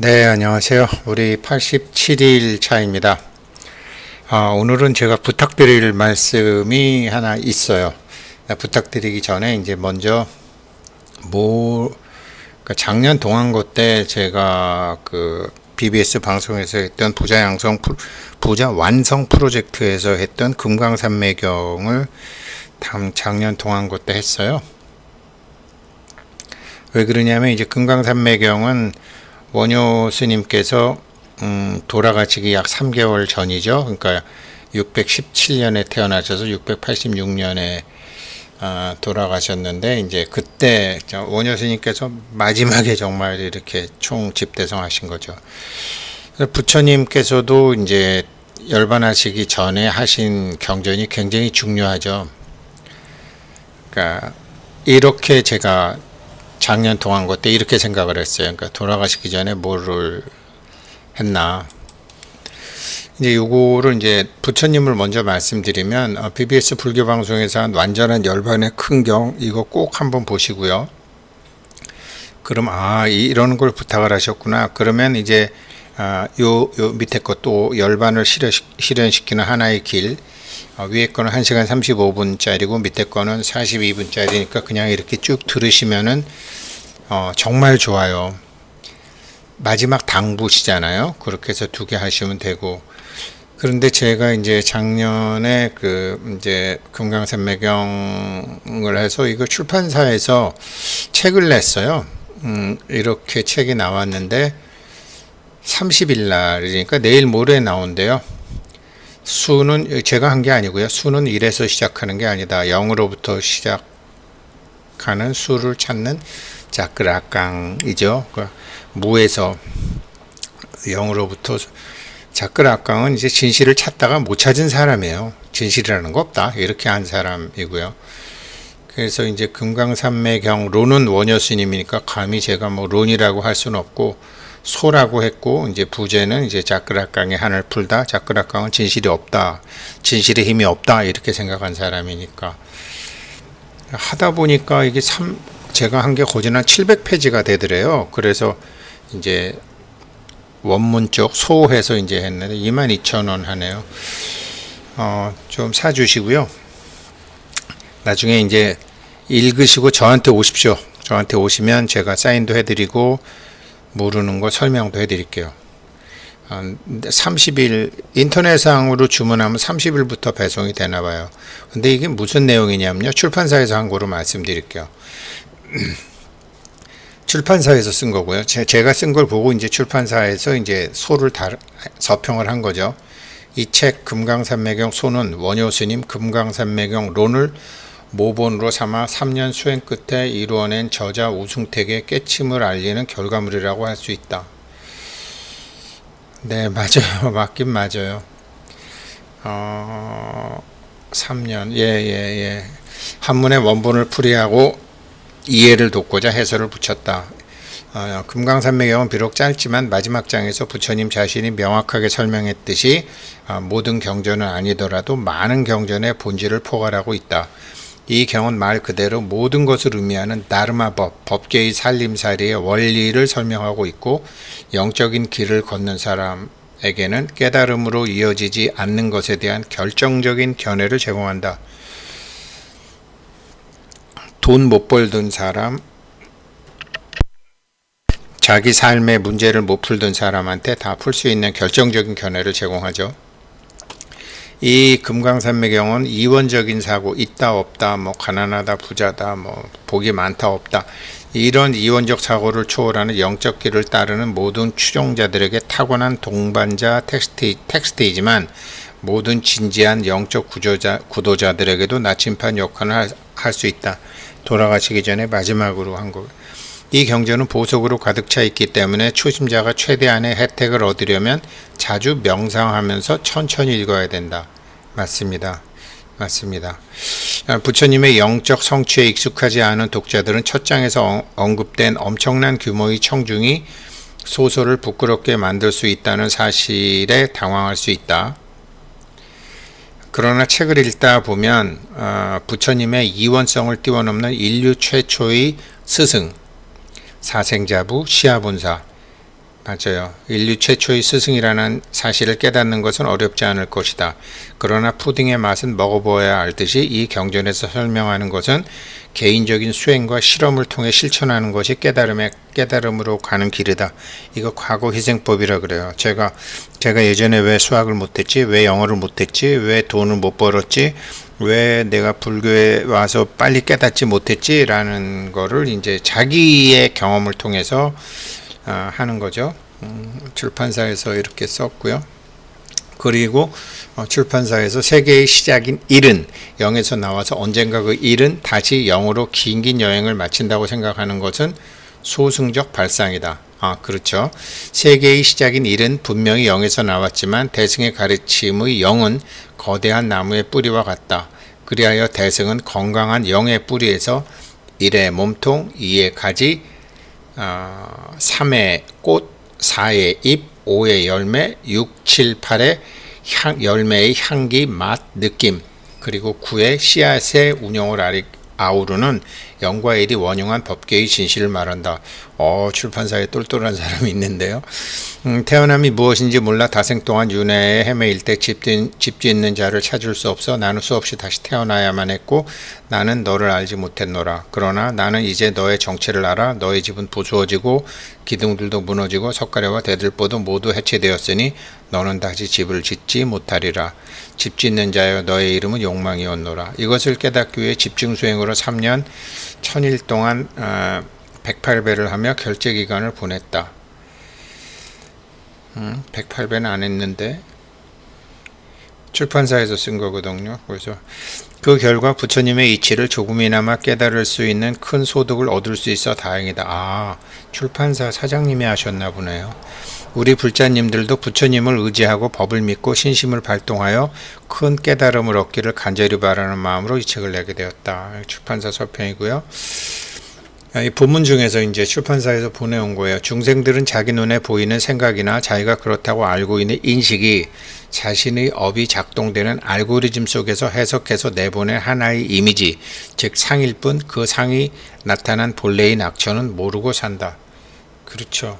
네, 안녕하세요. 우리 87일 차입니다. 오늘은 제가 부탁드릴 말씀이 하나 있어요. 부탁드리기 전에 이제 먼저 그러니까 작년 동안고 때 제가 그 BBS 방송에서 했던 부자 완성 프로젝트에서 했던 금강산매경을 작년 동안고 때 했어요. 왜 그러냐면 이제 금강산매경은 원효 스님께서 돌아가시기 약 3개월 전이죠. 그러니까 617년에 태어나셔서 686년에 돌아가셨는데, 이제 그때 원효 스님께서 마지막에 정말 이렇게 총집대성하신 거죠. 부처님께서도 이제 열반하시기 전에 하신 경전이 굉장히 중요하죠. 그러니까 이렇게 제가 작년 동안고 때 이렇게 생각을 했어요. 그러니까 돌아가시기 전에 뭐를 했나. 이제 요거를 이제 부처님을 먼저 말씀드리면, BBS 불교 방송에서 한 완전한 열반의 큰 경, 이거 꼭 한번 보시고요. 그럼, 이런 걸 부탁을 하셨구나. 그러면 이제, 요 밑에 것도 열반을 실현시키는 하나의 길, 위에 거는 1시간 35분짜리고 밑에 거는 42분짜리니까 그냥 이렇게 쭉 들으시면은 정말 좋아요. 마지막 당부시잖아요. 그렇게 해서 2개 하시면 되고. 그런데 제가 이제 작년에 이제 금강산매경을 해서 이거 출판사에서 책을 냈어요. 이렇게 책이 나왔는데 30일 날이니까 내일 모레 나온대요. 수는 제가 한 게 아니고요. 수는 1에서 시작하는 게 아니다. 0으로부터 시작하는 수를 찾는 자크라깡이죠. 무에서 0으로부터 자크라깡은 이제 진실을 찾다가 못 찾은 사람이에요. 진실이라는 거 없다. 이렇게 한 사람이고요. 그래서 이제 금강산매경 론은 원효 스님이니까 감히 제가 뭐 론이라고 할 수는 없고 소라고 했고, 이제 부제는 이제 자크라깡의 한을 풀다. 자크라깡은 진실이 없다. 진실의 힘이 없다. 이렇게 생각한 사람이니까. 하다 보니까 이게 제가 한 게 거진 한 700페이지가 되더래요. 그래서 이제 원문 쪽 소해서 이제 했는데 22,000원 하네요. 좀 사주시고요. 나중에 이제 읽으시고 저한테 오십시오. 저한테 오시면 제가 사인도 해드리고 모르는 거 설명도 해드릴게요. 30일 인터넷상으로 주문하면 30일부터 배송이 되나 봐요. 근데 이게 무슨 내용이냐면요, 출판사에서 한 거로 말씀드릴게요. 출판사에서 쓴 거고요. 제가 쓴 걸 보고 이제 출판사에서 이제 소를 서평을 한 거죠. 이 책 금강산매경 소는 원효 스님 금강산매경 론을 모본으로 삼아 3년 수행 끝에 이루어낸 저자 우승택의 깨침을 알리는 결과물이라고 할 수 있다. 네, 맞아요. 맞긴 맞아요. 3년. 예. 한문의 원본을 풀이하고 이해를 돕고자 해설을 붙였다. 금강산매경은 비록 짧지만 마지막 장에서 부처님 자신이 명확하게 설명했듯이 모든 경전은 아니더라도 많은 경전의 본질을 포괄하고 있다. 이 경은 말 그대로 모든 것을 의미하는 다르마법, 법계의 살림살이의 원리를 설명하고 있고, 영적인 길을 걷는 사람에게는 깨달음으로 이어지지 않는 것에 대한 결정적인 견해를 제공한다. 돈 못 벌던 사람, 자기 삶의 문제를 못 풀던 사람한테 다 풀 수 있는 결정적인 견해를 제공하죠. 이 금강산매경은 이원적인 사고, 있다 없다, 뭐 가난하다 부자다, 뭐 복이 많다 없다, 이런 이원적 사고를 초월하는 영적 길을 따르는 모든 추종자들에게 타고난 동반자 텍스트이지만 모든 진지한 영적 구도자들에게도 나침반 역할을 할 수 있다. 돌아가시기 전에 마지막으로 한 거. 이 경전은 보석으로 가득 차 있기 때문에 초심자가 최대한의 혜택을 얻으려면 자주 명상하면서 천천히 읽어야 된다. 맞습니다. 부처님의 영적 성취에 익숙하지 않은 독자들은 첫 장에서 언급된 엄청난 규모의 청중이 소설을 부끄럽게 만들 수 있다는 사실에 당황할 수 있다. 그러나 책을 읽다 보면 부처님의 이원성을 뛰어넘는 인류 최초의 스승, 사생자부, 시아본사, 맞아요. 인류 최초의 스승이라는 사실을 깨닫는 것은 어렵지 않을 것이다. 그러나 푸딩의 맛은 먹어보아야 알듯이 이 경전에서 설명하는 것은 개인적인 수행과 실험을 통해 실천하는 것이 깨달음으로 가는 길이다. 이거 과거 희생법이라 그래요. 제가 예전에 왜 수학을 못했지? 왜 영어를 못했지? 왜 돈을 못 벌었지? 왜 내가 불교에 와서 빨리 깨닫지 못했지? 라는 거를 이제 자기의 경험을 통해서 하는 거죠. 출판사에서 이렇게 썼고요. 그리고 출판사에서 세계의 시작인 일은 0에서 나와서 언젠가 그 일은 다시 0으로 긴 여행을 마친다고 생각하는 것은 소승적 발상이다. 그렇죠. 세계의 시작인 일은 분명히 0에서 나왔지만 대승의 가르침의 0은 거대한 나무의 뿌리와 같다. 그리하여 대승은 건강한 0의 뿌리에서 1의 몸통, 2의 가지, 3의 꽃, 4의 잎, 5의 열매, 6, 7, 8의 열매의 향기, 맛, 느낌, 그리고 9의 씨앗의 운용을 아우르는 영과 일이 원흉한 법계의 진실을 말한다. 출판사에 똘똘한 사람이 있는데요. 태어남이 무엇인지 몰라 다생 동안 윤회에 헤매일 때 집짓는 자를 찾을 수 없어 나는 수없이 다시 태어나야만 했고 나는 너를 알지 못했노라. 그러나 나는 이제 너의 정체를 알아. 너의 집은 부수어지고 기둥들도 무너지고 석가래와 대들보도 모두 해체되었으니 너는 다시 집을 짓지 못하리라. 집 짓는 자여 너의 이름은 욕망이었노라. 이것을 깨닫기 위해 집중수행으로 3년 1000일 동안 108배를 하며 결제기간을 보냈다. 108배는 안 했는데 출판사에서 쓴 거거든요. 그래서 그 결과 부처님의 이치를 조금이나마 깨달을 수 있는 큰 소득을 얻을 수 있어 다행이다. 출판사 사장님이 하셨나 보네요. 우리 불자님들도 부처님을 의지하고 법을 믿고 신심을 발동하여 큰 깨달음을 얻기를 간절히 바라는 마음으로 이 책을 내게 되었다. 출판사 서평이고요. 이 본문 중에서 이제 출판사에서 보내온 거예요. 중생들은 자기 눈에 보이는 생각이나 자기가 그렇다고 알고 있는 인식이 자신의 업이 작동되는 알고리즘 속에서 해석해서 내보낸 하나의 이미지, 즉 상일 뿐 그 상이 나타난 본래의 낙처는 모르고 산다. 그렇죠.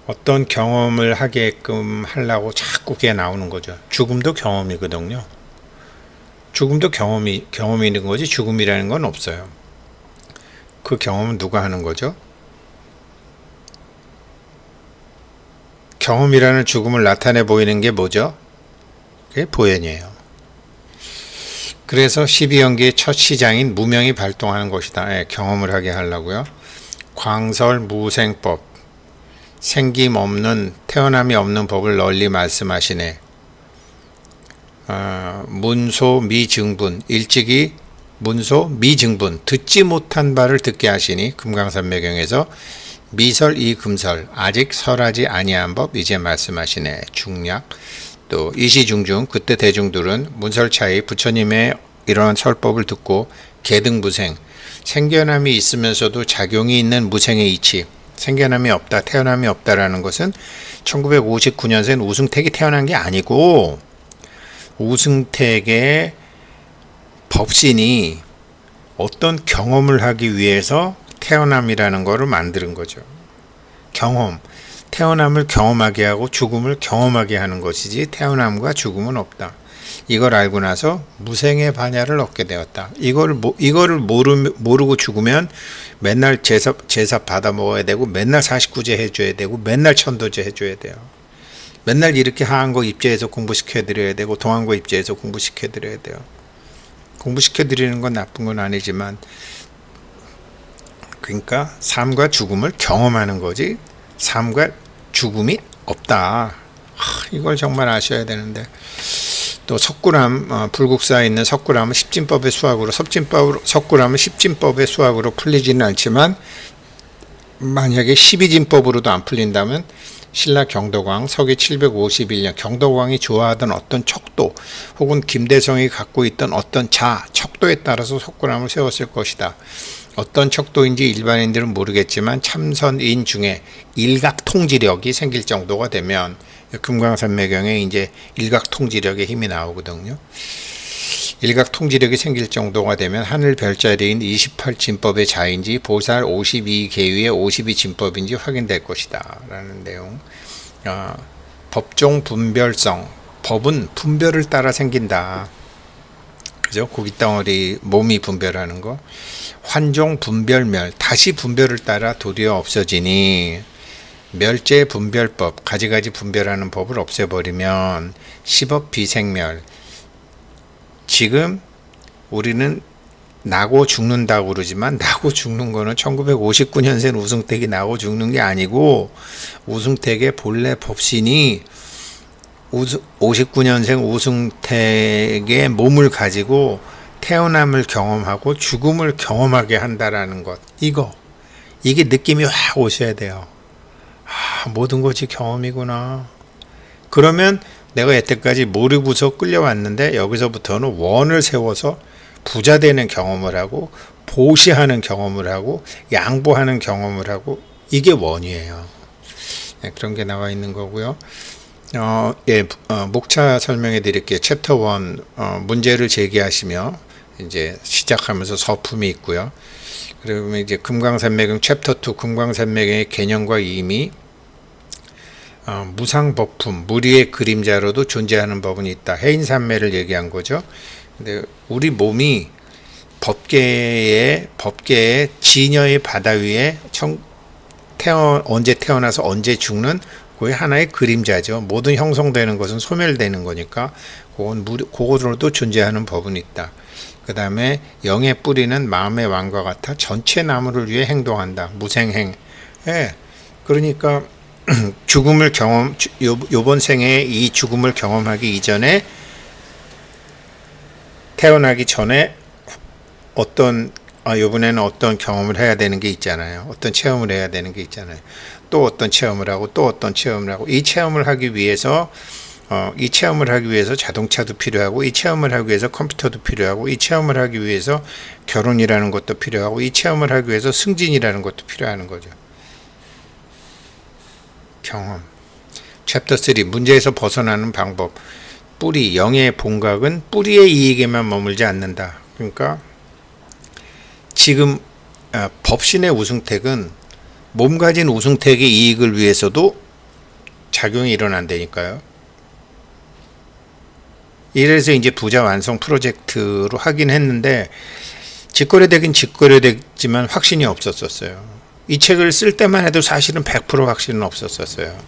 어떤 경험을 하게끔 하려고 자꾸 그게 나오는 거죠. 죽음도 경험이거든요. 죽음도 경험이 있는 거지 죽음이라는 건 없어요. 그 경험은 누가 하는 거죠? 경험이라는 죽음을 나타내 보이는 게 뭐죠? 그게 보현이에요. 그래서 12연기의 첫 시장인 무명이 발동하는 것이다. 경험을 하게 하려고요. 광설무생법, 생김없는 태어남이 없는 법을 널리 말씀하시네. 문소미증분, 일찍이 문소미증분, 듣지 못한 바를 듣게 하시니 금강산매경에서 미설 이금설, 아직 설하지 아니한 법 이제 말씀하시네. 중략. 또 이시중중, 그때 대중들은 문설차이 부처님의 이러한 설법을 듣고 개등무생, 생겨남이 있으면서도 작용이 있는 무생의 이치, 생겨남이 없다, 태어남이 없다라는 것은 1959년생 우승택이 태어난 게 아니고 우승택의 법신이 어떤 경험을 하기 위해서 태어남이라는 것을 만드는 거죠. 경험, 태어남을 경험하게 하고 죽음을 경험하게 하는 것이지 태어남과 죽음은 없다. 이걸 알고 나서 무생의 반야를 얻게 되었다. 이거를 모르고 죽으면 맨날 제사 받아 먹어야 되고 맨날 49제 해줘야 되고 맨날 천도제 해줘야 돼요. 맨날 이렇게 하한거 입제해서 공부시켜드려야 되고 동한거 입제해서 공부시켜드려야 돼요. 공부시켜드리는 건 나쁜 건 아니지만 그러니까 삶과 죽음을 경험하는 거지 삶과 죽음이 없다. 이걸 정말 아셔야 되는데 또 석굴암 불국사에 있는 석굴암은 십진법의 수학으로 석굴암은 십진법의 수학으로 풀리지는 않지만 만약에 12진법으로도 안 풀린다면 신라 경덕왕 서기 751년 경덕왕이 좋아하던 어떤 척도 혹은 김대성이 갖고 있던 어떤 척도에 따라서 석굴암을 세웠을 것이다. 어떤 척도인지 일반인들은 모르겠지만 참선인 중에 일각통지력이 생길 정도가 되면 금강산매경에 이제 일각통지력의 힘이 나오거든요. 일각통지력이 생길 정도가 되면 하늘 별자리인 28진법의 자인지 보살 52계위의 52진법인지 확인될 것이다 라는 내용. 법종 분별성, 법은 분별을 따라 생긴다. 그죠? 고깃덩어리 몸이 분별하는 거. 환종 분별멸, 다시 분별을 따라 도리어 없어지니 멸제 분별법, 가지가지 분별하는 법을 없애버리면 십업 비생멸. 지금 우리는 나고 죽는다고 그러지만 나고 죽는 거는 1959년생 우승택이 나고 죽는 게 아니고 우승택의 본래 법신이 59년생 우승택의 몸을 가지고 태어남을 경험하고 죽음을 경험하게 한다라는 것. 이게 느낌이 확 오셔야 돼요. 모든 것이 경험이구나. 그러면 내가 여태까지 모르고서 끌려왔는데 여기서부터는 원을 세워서 부자 되는 경험을 하고 보시하는 경험을 하고 양보하는 경험을 하고 이게 원이에요. 네, 그런 게 나와 있는 거고요. 목차 설명해 드릴게요. 챕터 1 문제를 제기하시며 이제 시작하면서 서품이 있고요. 그러면 이제 금강산매경 챕터 2 금강산매경의 개념과 의미, 무상법품 무리의 그림자로도 존재하는 법은 있다. 해인산매를 얘기한 거죠. 근데 우리 몸이 법계의 진여의 바다 위에 언제 태어나서 언제 죽는 그게 하나의 그림자죠. 모든 형성되는 것은 소멸되는 거니까 그거로도 존재하는 법은 있다. 그 다음에 영의 뿌리는 마음의 왕과 같아 전체 나무를 위해 행동한다. 무생행. 그러니까 죽음을 요번 생에 이 죽음을 경험하기 이전에 태어나기 전에 요번에는 어떤 경험을 해야 되는 게 있잖아요. 어떤 체험을 해야 되는 게 있잖아요. 또 어떤 체험을 하고 또 어떤 체험을 하고 이 체험을 하기 위해서 자동차도 필요하고 이 체험을 하기 위해서 컴퓨터도 필요하고 이 체험을 하기 위해서 결혼이라는 것도 필요하고 이 체험을 하기 위해서 승진이라는 것도 필요한 거죠. 경험. 챕터 3 문제에서 벗어나는 방법. 뿌리, 영의 본각은 뿌리의 이익에만 머물지 않는다. 그러니까 지금 법신의 우승택은 몸 가진 우승택의 이익을 위해서도 작용이 일어난다니까요. 이래서 이제 부자 완성 프로젝트로 하긴 했는데 직거래되긴 직거래됐지만 확신이 없었어요. 이 책을 쓸 때만 해도 사실은 100% 확신은 없었어요.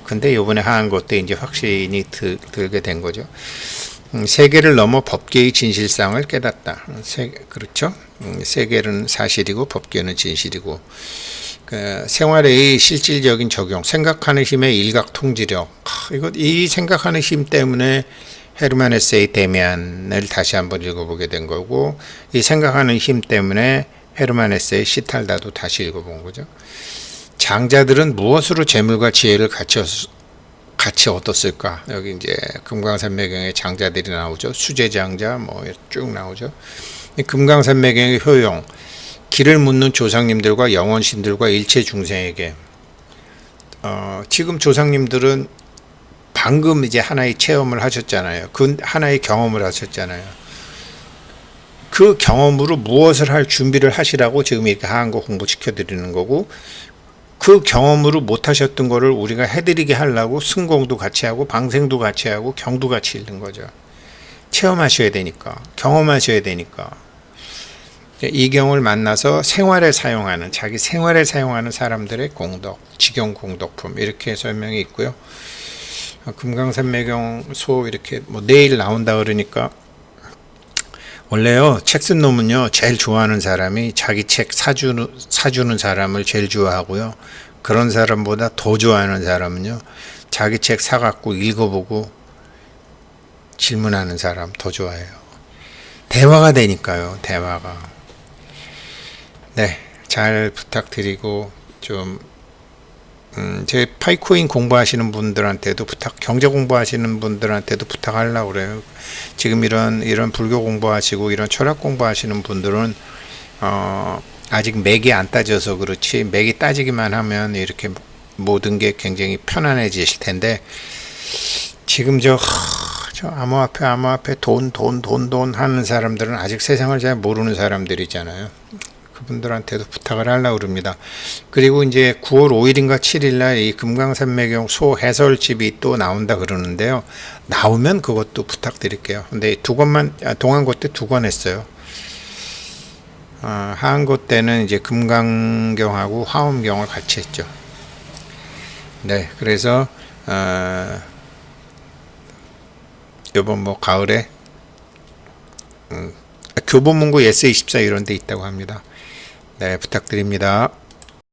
근데 요번에 한 것 때 이제 확신이 들게 된 거죠. 세계를 넘어 법계의 진실상을 깨닫다. 그렇죠? 세계는 사실이고 법계는 진실이고. 생활의 실질적인 적용, 생각하는 힘의 일각통지력. 이 생각하는 힘 때문에 헤르만 헤세의 데미안을 다시 한번 읽어보게 된 거고, 이 생각하는 힘 때문에 헤르만 헤세의 시탈다도 다시 읽어본 거죠. 장자들은 무엇으로 재물과 지혜를 같이 얻었을까? 여기 이제 금강산매경의 장자들이 나오죠. 수제장자 쭉 나오죠. 금강산매경의 효용, 길을 묻는 조상님들과 영원신들과 일체 중생에게. 지금 조상님들은 방금 이제 하나의 체험을 하셨잖아요. 그 하나의 경험을 하셨잖아요. 그 경험으로 무엇을 할 준비를 하시라고 지금 이렇게 하한 거 공부시켜 드리는 거고, 그 경험으로 못 하셨던 거를 우리가 해드리게 하려고 승공도 같이 하고 방생도 같이 하고 경도 같이 읽는 거죠. 체험하셔야 되니까, 경험하셔야 되니까. 이경을 만나서 자기 생활에 사용하는 사람들의 공덕, 직용 공덕품 이렇게 설명이 있고요. 금강산매경소 이렇게 내일 나온다 그러니까, 원래요 책 쓴 놈은요 제일 좋아하는 사람이 자기 책 사주는 사람을 제일 좋아하고요. 그런 사람보다 더 좋아하는 사람은요 자기 책 사갖고 읽어보고 질문하는 사람 더 좋아해요. 대화가 되니까요. 대화가. 네, 잘 부탁드리고 좀 제 파이코인 공부하시는 분들한테도 경제 공부하시는 분들한테도 부탁하려고 그래요. 지금 이런 불교 공부하시고 이런 철학 공부하시는 분들은 아직 맥이 안 따져서 그렇지, 맥이 따지기만 하면 이렇게 모든 게 굉장히 편안해지실 텐데, 지금 저 저 암호화폐 돈 하는 사람들은 아직 세상을 잘 모르는 사람들이잖아요. 그분들한테도 부탁을 하려고 그럽니다. 그리고 이제 9월 5일인가 7일날 이 금강산매경 소 해설집이 또 나온다 그러는데요. 나오면 그것도 부탁드릴게요. 근데 동안고 때 2권 했어요. 하한고 때는 이제 금강경하고 화엄경을 같이 했죠. 네, 그래서 이번 뭐 가을에 교보문고 예스24 이런 데 있다고 합니다. 네, 부탁드립니다.